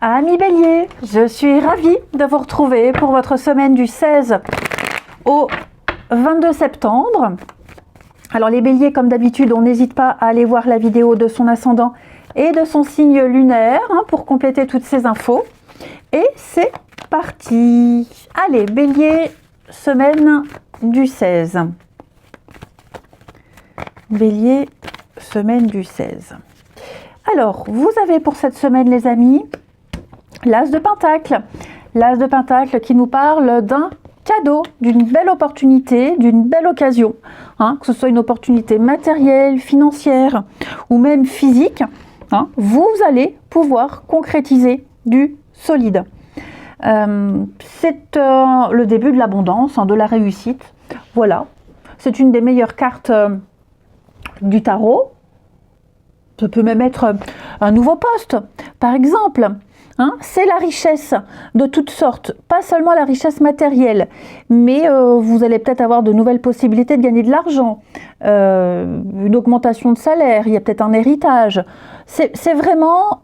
Amis Bélier, je suis ravie de vous retrouver pour votre semaine du 16 au 22 septembre. Alors les Béliers, comme d'habitude, on n'hésite pas à aller voir la vidéo de son ascendant et de son signe lunaire pour compléter toutes ces infos. Et c'est parti. Allez, Bélier, semaine du 16. Bélier, semaine du 16. Alors, vous avez pour cette semaine, les amis, l'As de Pentacle. L'As de Pentacle qui nous parle d'un cadeau, d'une belle opportunité, d'une belle occasion. Que ce soit une opportunité matérielle, financière ou même physique. Vous allez pouvoir concrétiser du solide. C'est le début de l'abondance, de la réussite. Voilà. C'est une des meilleures cartes du tarot. Ça peut même être un nouveau poste, par exemple. C'est la richesse de toutes sortes, pas seulement la richesse matérielle, mais vous allez peut-être avoir de nouvelles possibilités de gagner de l'argent, une augmentation de salaire, il y a peut-être un héritage. C'est vraiment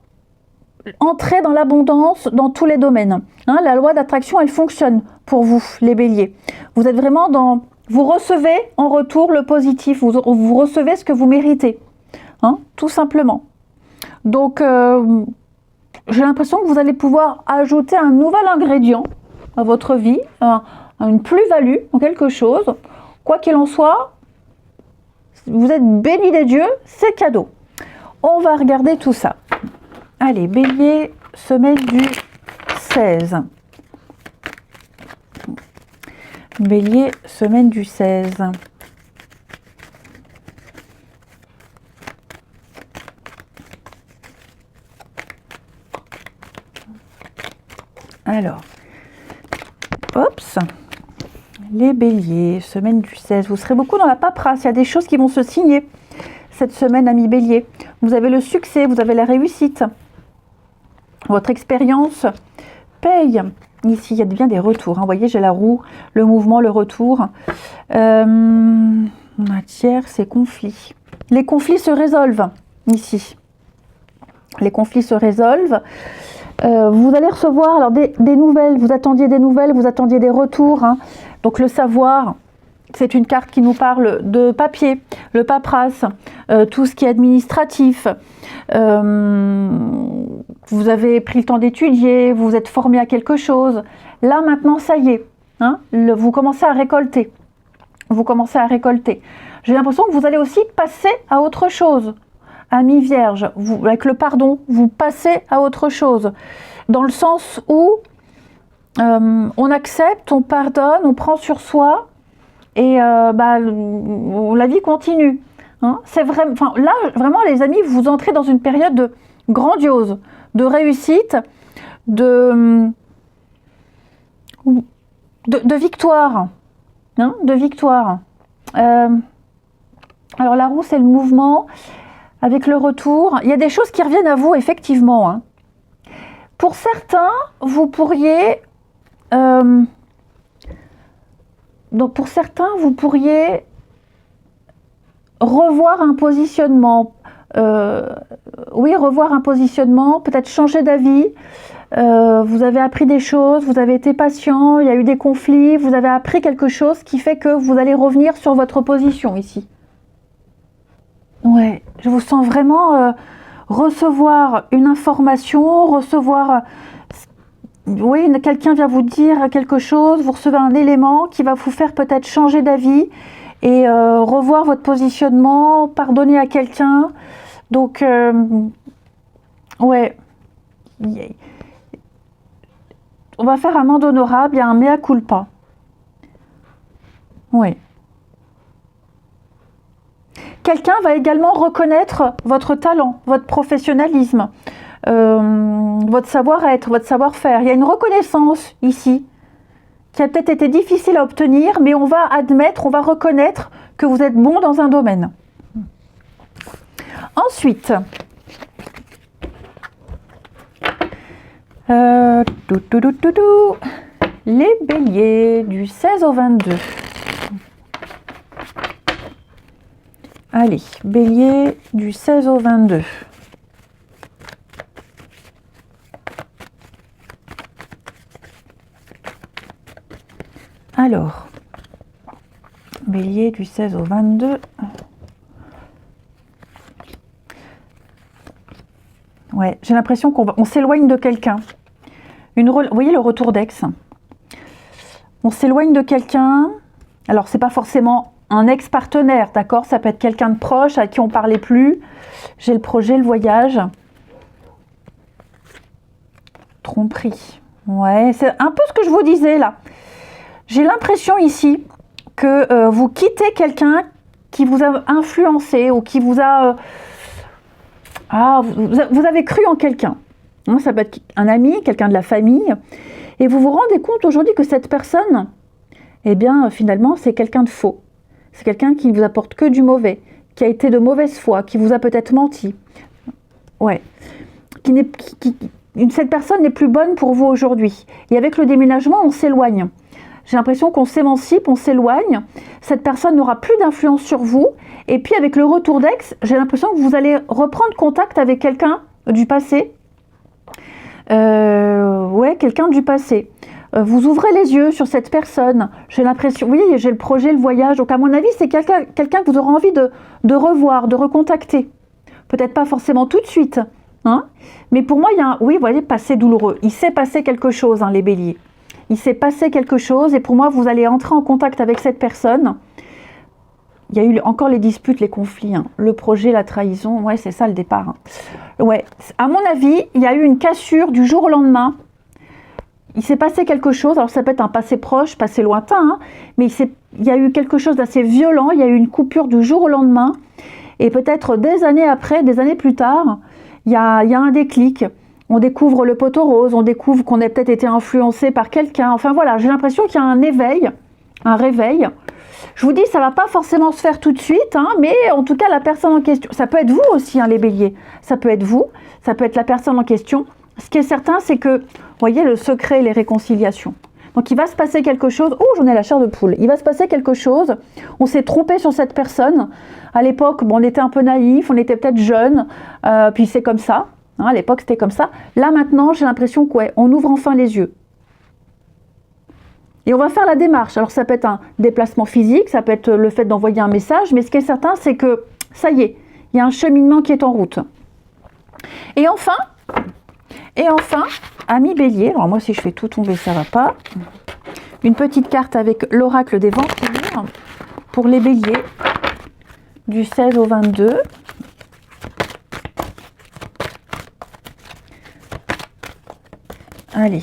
entrer dans l'abondance dans tous les domaines. La loi d'attraction, elle fonctionne pour vous, les Béliers. Vous êtes vraiment dans... Vous recevez en retour le positif, vous recevez ce que vous méritez, tout simplement. Donc... j'ai l'impression que vous allez pouvoir ajouter un nouvel ingrédient à votre vie, une plus-value en quelque chose. Quoi qu'il en soit, vous êtes bénis des dieux, c'est cadeau. On va regarder tout ça. Allez, Bélier, semaine du 16. Bélier, semaine du 16. Alors, les Béliers, semaine du 16, vous serez beaucoup dans la paperasse, il y a des choses qui vont se signer cette semaine, amis Béliers. Vous avez le succès, vous avez la réussite. Votre expérience paye. Ici, il y a bien des retours. Vous voyez, j'ai la roue, le mouvement, le retour. Matière, c'est conflits. Les conflits se résolvent ici. Les conflits se résolvent. Vous allez recevoir alors des nouvelles, vous attendiez des nouvelles, vous attendiez des retours. Donc le savoir, c'est une carte qui nous parle de papier, le paperasse, tout ce qui est administratif. Vous avez pris le temps d'étudier, vous vous êtes formé à quelque chose. Là maintenant, ça y est, vous commencez à récolter. Vous commencez à récolter. J'ai l'impression que vous allez aussi passer à autre chose. Amis Vierge, avec le pardon, vous passez à autre chose. Dans le sens où on accepte, on pardonne, on prend sur soi et la vie continue. C'est vraiment, là, vraiment, les amis, vous entrez dans une période grandiose, de réussite, de victoire. De victoire. Alors la roue, c'est le mouvement. Avec le retour, il y a des choses qui reviennent à vous, effectivement. Pour certains, vous pourriez... revoir un positionnement. Revoir un positionnement, peut-être changer d'avis. Vous avez appris des choses, vous avez été patient, il y a eu des conflits, vous avez appris quelque chose qui fait que vous allez revenir sur votre position ici. Ouais, je vous sens vraiment recevoir une information, quelqu'un vient vous dire quelque chose, vous recevez un élément qui va vous faire peut-être changer d'avis et revoir votre positionnement, pardonner à quelqu'un. Donc, on va faire amende honorable, il y a un mea culpa. Oui. Quelqu'un va également reconnaître votre talent, votre professionnalisme, votre savoir-être, votre savoir-faire. Il y a une reconnaissance ici qui a peut-être été difficile à obtenir, mais on va admettre, on va reconnaître que vous êtes bon dans un domaine. Ensuite, les Béliers du 16 au 22. Allez, Bélier du 16 au 22. Alors, Bélier du 16 au 22. Ouais, j'ai l'impression qu'on s'éloigne de quelqu'un. Vous voyez le retour d'ex. On s'éloigne de quelqu'un. Alors, c'est pas forcément un ex-partenaire, d'accord? Ça peut être quelqu'un de proche à qui on parlait plus. J'ai le projet, le voyage. Tromperie. Ouais, c'est un peu ce que je vous disais là. J'ai l'impression ici que vous quittez quelqu'un qui vous a influencé ou qui vous a... vous avez cru en quelqu'un. Hein, ça peut être un ami, quelqu'un de la famille. Et vous vous rendez compte aujourd'hui que cette personne, eh bien, finalement, c'est quelqu'un de faux. C'est quelqu'un qui ne vous apporte que du mauvais, qui a été de mauvaise foi, qui vous a peut-être menti. Ouais. Cette personne n'est plus bonne pour vous aujourd'hui. Et avec le déménagement, on s'éloigne. J'ai l'impression qu'on s'émancipe, on s'éloigne. Cette personne n'aura plus d'influence sur vous. Et puis avec le retour d'ex, j'ai l'impression que vous allez reprendre contact avec quelqu'un du passé. Ouais, quelqu'un du passé. Vous ouvrez les yeux sur cette personne. J'ai l'impression, oui, j'ai le projet, le voyage. Donc à mon avis, c'est quelqu'un que vous aurez envie de revoir, de recontacter. Peut-être pas forcément tout de suite. Hein, mais pour moi, il y a oui, vous voyez, passé douloureux. Il s'est passé quelque chose, hein, les béliers. Il s'est passé quelque chose et pour moi, vous allez entrer en contact avec cette personne. Il y a eu encore les disputes, les conflits, hein. Le projet, la trahison, ouais, c'est ça le départ. Hein. Ouais, à mon avis, il y a eu une cassure du jour au lendemain. Il s'est passé quelque chose, alors ça peut être un passé proche, passé lointain, hein, mais il y a eu quelque chose d'assez violent, il y a eu une coupure du jour au lendemain, et peut-être des années après, des années plus tard, il y a un déclic. On découvre le poteau rose, on découvre qu'on a peut-être été influencé par quelqu'un. Enfin voilà, j'ai l'impression qu'il y a un éveil, un réveil. Je vous dis, ça ne va pas forcément se faire tout de suite, hein, mais en tout cas, la personne en question, ça peut être vous aussi, hein, les béliers. Ça peut être vous, ça peut être la personne en question. Ce qui est certain, c'est que, vous voyez, le secret et les réconciliations. Donc, il va se passer quelque chose. Oh, j'en ai la chair de poule. Il va se passer quelque chose. On s'est trompé sur cette personne. À l'époque, bon, on était un peu naïfs, on était peut-être jeunes, puis c'est comme ça. Hein, à l'époque, c'était comme ça. Là, maintenant, j'ai l'impression qu'on ouvre enfin les yeux. Et on va faire la démarche. Alors, ça peut être un déplacement physique, ça peut être le fait d'envoyer un message, mais ce qui est certain, c'est que, ça y est, il y a un cheminement qui est en route. Et enfin, ami bélier, alors moi, si je fais tout tomber, ça ne va pas. Une petite carte avec l'oracle des vampires pour les béliers du 16 au 22. Allez,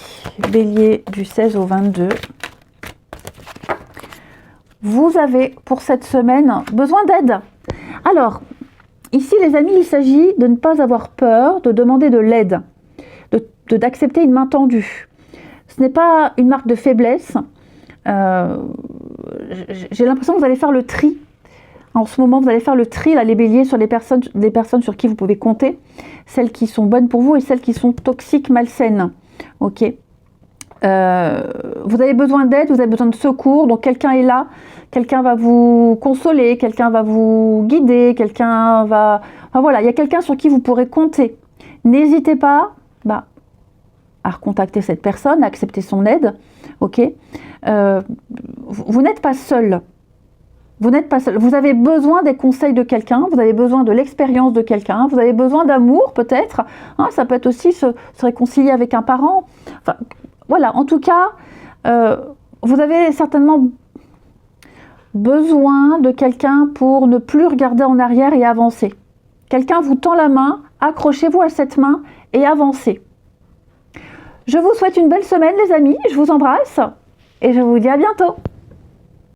bélier du 16 au 22. Vous avez pour cette semaine besoin d'aide. Alors, ici les amis, il s'agit de ne pas avoir peur de demander de l'aide, d'accepter une main tendue. Ce n'est pas une marque de faiblesse. J'ai l'impression que vous allez faire le tri. En ce moment, vous allez faire le tri, là, les béliers, sur les personnes sur qui vous pouvez compter, celles qui sont bonnes pour vous et celles qui sont toxiques, malsaines. Ok. Vous avez besoin d'aide, vous avez besoin de secours, donc quelqu'un est là, quelqu'un va vous consoler, quelqu'un va vous guider, quelqu'un va... Enfin voilà, il y a quelqu'un sur qui vous pourrez compter. N'hésitez pas à recontacter cette personne, à accepter son aide, ok. Vous n'êtes pas seul. Vous n'êtes pas seul. Vous avez besoin des conseils de quelqu'un, vous avez besoin de l'expérience de quelqu'un, vous avez besoin d'amour peut-être. Hein, ça peut être aussi se réconcilier avec un parent. Enfin, voilà, en tout cas, vous avez certainement besoin de quelqu'un pour ne plus regarder en arrière et avancer. Quelqu'un vous tend la main, accrochez-vous à cette main et avancez. Je vous souhaite une belle semaine les amis, je vous embrasse et je vous dis à bientôt.